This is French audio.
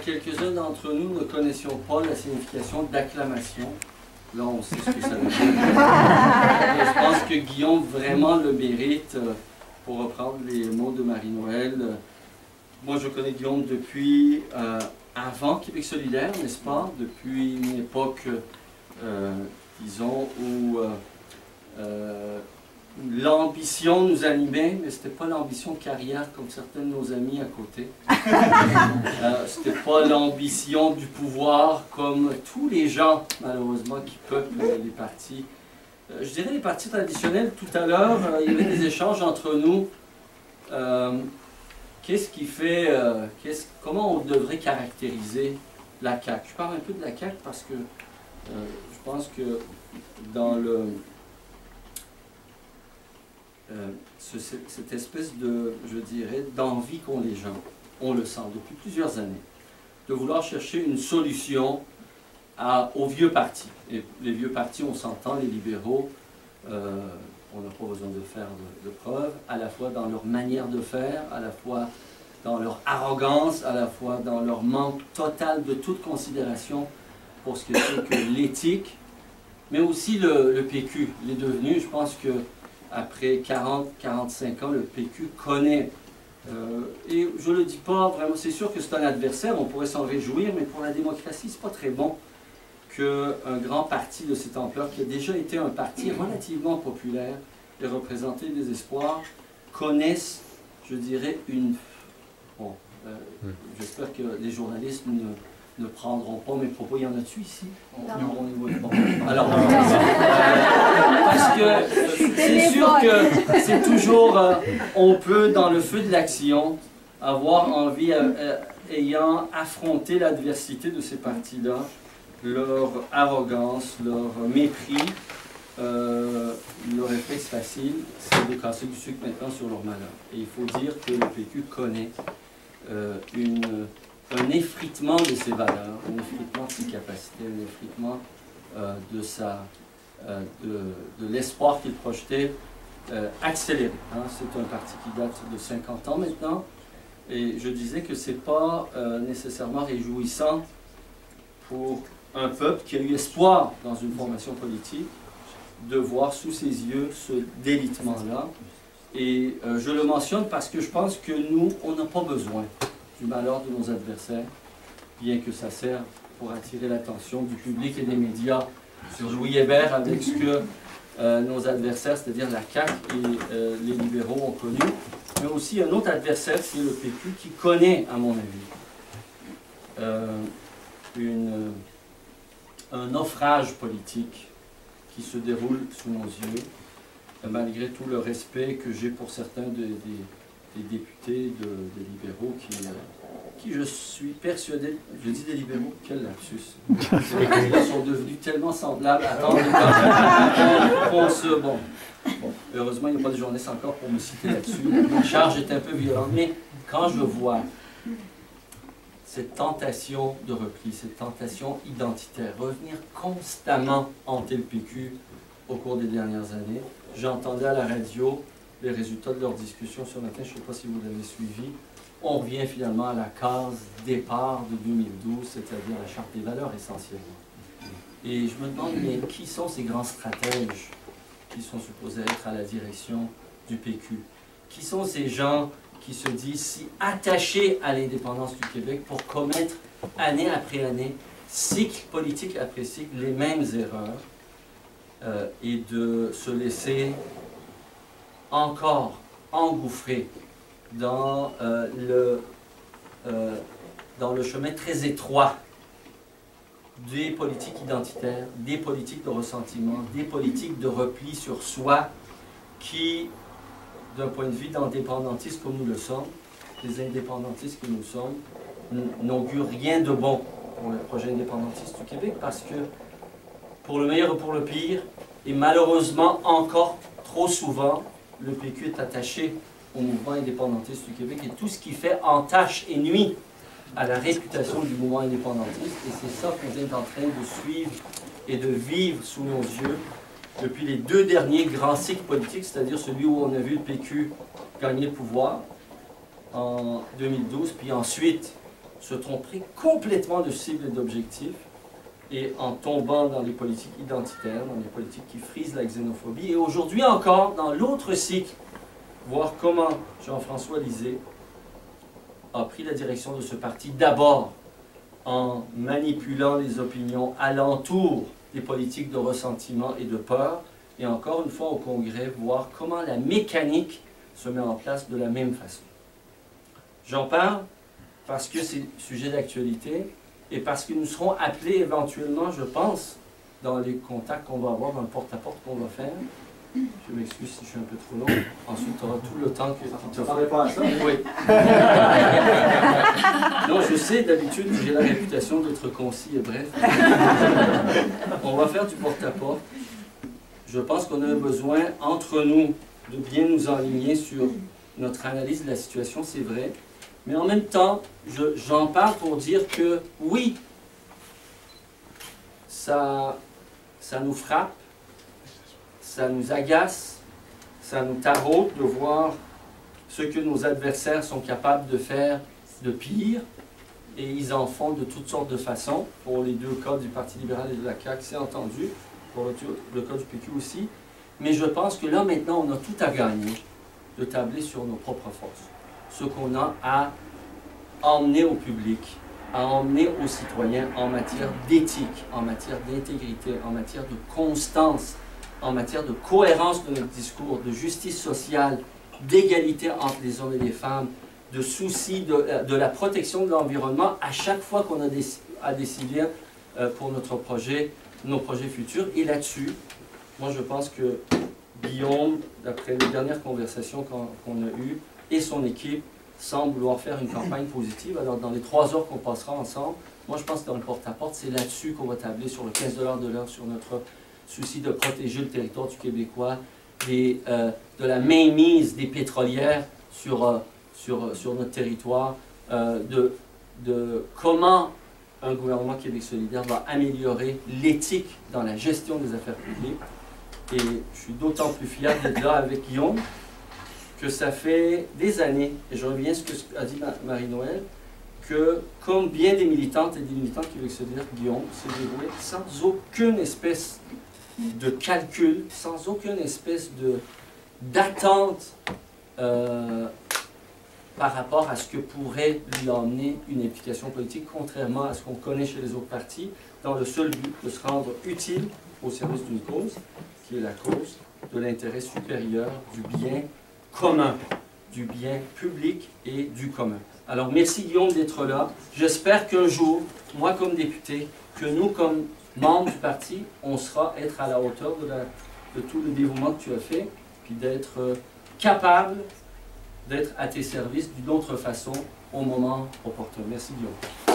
quelques-uns d'entre nous ne connaissions pas la signification d'acclamation. Là, on sait ce que ça veut dire. Je pense que Guillaume vraiment le mérite, pour reprendre les mots de Marie-Noël. Moi, je connais Guillaume depuis avant Québec solidaire, n'est-ce pas? Depuis une époque, disons, où l'ambition nous animait, mais ce n'était pas l'ambition carrière comme certains de nos amis à côté. Ce n'était pas l'ambition du pouvoir comme tous les gens, malheureusement, qui peuplent les partis. Je dirais les partis traditionnels. Tout à l'heure, il y avait des échanges entre nous. Qu'est-ce qui fait, comment on devrait caractériser la CAQ? Je parle un peu de la CAQ parce que je pense que dans cette espèce de, je dirais, d'envie qu'ont les gens, on le sent depuis plusieurs années, de vouloir chercher une solution aux vieux partis. Et les vieux partis, on s'entend, les libéraux, on n'a pas besoin de faire de preuves, à la fois dans leur manière de faire, à la fois dans leur arrogance, à la fois dans leur manque total de toute considération pour ce que c'est que l'éthique, mais aussi le PQ. Il est devenu, je pense que après 40-45 ans, le PQ connaît, et je ne le dis pas vraiment, c'est sûr que c'est un adversaire, on pourrait s'en réjouir, mais pour la démocratie, c'est pas très bon qu'un grand parti de cette ampleur, qui a déjà été un parti relativement populaire et représenté des espoirs, connaisse, je dirais, une... Bon, j'espère que les journalistes ne prendront pas mes propos. Il y en a-tu ici? Bon. Alors, parce que c'est sûr que c'est toujours... on peut, dans le feu de l'action, avoir envie, ayant affronté l'adversité de ces partis-là, leur arrogance, leur mépris, le réflexe facile, c'est de casser du sucre maintenant sur leur malheur. Et il faut dire que le PQ connaît un effritement de ses valeurs, un effritement de ses capacités, un effritement de l'espoir qu'il projetait accéléré. Hein. C'est un parti qui date de 50 ans maintenant, et je disais que ce n'est pas nécessairement réjouissant pour un peuple qui a eu espoir dans une formation politique de voir sous ses yeux ce délitement-là. Et je le mentionne parce que je pense que nous, on n'a pas besoin du malheur de nos adversaires, bien que ça serve pour attirer l'attention du public et des médias sur Louis Hébert avec ce que nos adversaires, c'est-à-dire la CAQ et les libéraux ont connu, mais aussi un autre adversaire, c'est le PQ, qui connaît, à mon avis, un naufrage politique qui se déroule sous nos yeux, malgré tout le respect que j'ai pour certains des députés, des libéraux qui, je suis persuadé, je dis des libéraux, quel lapsus, ils sont devenus tellement semblables. Attends, bon, heureusement, il n'y a pas de journaliste encore pour me citer là-dessus. La charge est un peu violente, mais quand je vois cette tentation de repli, cette tentation identitaire, revenir constamment hanter le PQ au cours des dernières années. J'entendais à la radio les résultats de leur discussion ce matin, je ne sais pas si vous l'avez suivi. On revient finalement à la case départ de 2012, c'est-à-dire la Charte des valeurs essentiellement. Et je me demande, mais qui sont ces grands stratèges qui sont supposés être à la direction du PQ? Qui sont ces gens qui se disent si attachés à l'indépendance du Québec pour commettre année après année, cycle politique après cycle, les mêmes erreurs et de se laisser encore engouffrer dans le chemin très étroit des politiques identitaires, des politiques de ressentiment, des politiques de repli sur soi qui, d'un point de vue d'indépendantistes comme nous le sommes, des indépendantistes que nous sommes, n'augurent rien de bon pour le projet indépendantiste du Québec parce que, pour le meilleur ou pour le pire, et malheureusement encore trop souvent, le PQ est attaché au mouvement indépendantiste du Québec et tout ce qui fait entache et nuit à la réputation du mouvement indépendantiste. Et c'est ça qu'on est en train de suivre et de vivre sous nos yeux depuis les 2 derniers grands cycles politiques, c'est-à-dire celui où on a vu le PQ gagner le pouvoir en 2012, puis ensuite se tromperait complètement de cible et d'objectif, et en tombant dans les politiques identitaires, dans les politiques qui frisent la xénophobie, et aujourd'hui encore, dans l'autre cycle, voir comment Jean-François Lisée a pris la direction de ce parti, d'abord en manipulant les opinions alentour des politiques de ressentiment et de peur, et encore une fois au Congrès, voir comment la mécanique se met en place de la même façon. J'en parle parce que c'est sujet d'actualité, et parce que nous serons appelés éventuellement, je pense, dans les contacts qu'on va avoir, dans le porte-à-porte qu'on va faire. Je m'excuse si je suis un peu trop long. Ensuite, tu auras tout le temps que tu ne parlais pas à ça. Oui. Non, je sais, d'habitude, j'ai la réputation d'être concis et bref. On va faire du porte-à-porte. Je pense qu'on a besoin, entre nous, de bien nous aligner sur notre analyse de la situation, c'est vrai. Mais en même temps, j'en parle pour dire que, oui, ça nous frappe, ça nous agace, ça nous taraude de voir ce que nos adversaires sont capables de faire de pire, et ils en font de toutes sortes de façons. Pour les deux cas du Parti libéral et de la CAQ, c'est entendu, pour le cas du PQ aussi. Mais je pense que là, maintenant, on a tout à gagner de tabler sur nos propres forces. Ce qu'on a à emmener au public, à emmener aux citoyens en matière d'éthique, en matière d'intégrité, en matière de constance, en matière de cohérence de notre discours, de justice sociale, d'égalité entre les hommes et les femmes, de souci de la protection de l'environnement à chaque fois qu'on a à décider pour nos projets futurs. Et là-dessus, moi je pense que Guillaume, d'après les dernières conversations qu'on a eues, et son équipe semblent vouloir faire une campagne positive. Alors dans les 3 heures qu'on passera ensemble, moi je pense que dans le porte-à-porte, c'est là-dessus qu'on va tabler sur le 15 $ de l'heure, sur notre souci de protéger le territoire du Québécois, de la mainmise des pétrolières sur notre territoire, de comment un gouvernement Québec solidaire va améliorer l'éthique dans la gestion des affaires publiques. Et je suis d'autant plus fier d'être là avec Guillaume, que ça fait des années, et je reviens à ce qu'a dit Marie-Noël, que comme bien des militantes et des militants Québec solidaire, Guillaume s'est dévoué sans aucune espèce de calcul, sans aucune espèce d'attente par rapport à ce que pourrait lui emmener une implication politique, contrairement à ce qu'on connaît chez les autres partis, dans le seul but de se rendre utile au service d'une cause, qui est la cause de l'intérêt supérieur, du bien commun, du bien public et du commun. Alors merci Guillaume d'être là. J'espère qu'un jour, moi comme député, que nous comme membres du parti, on sera être à la hauteur de tout le dévouement que tu as fait, puis d'être capable d'être à tes services d'une autre façon au moment opportun. Merci Guillaume.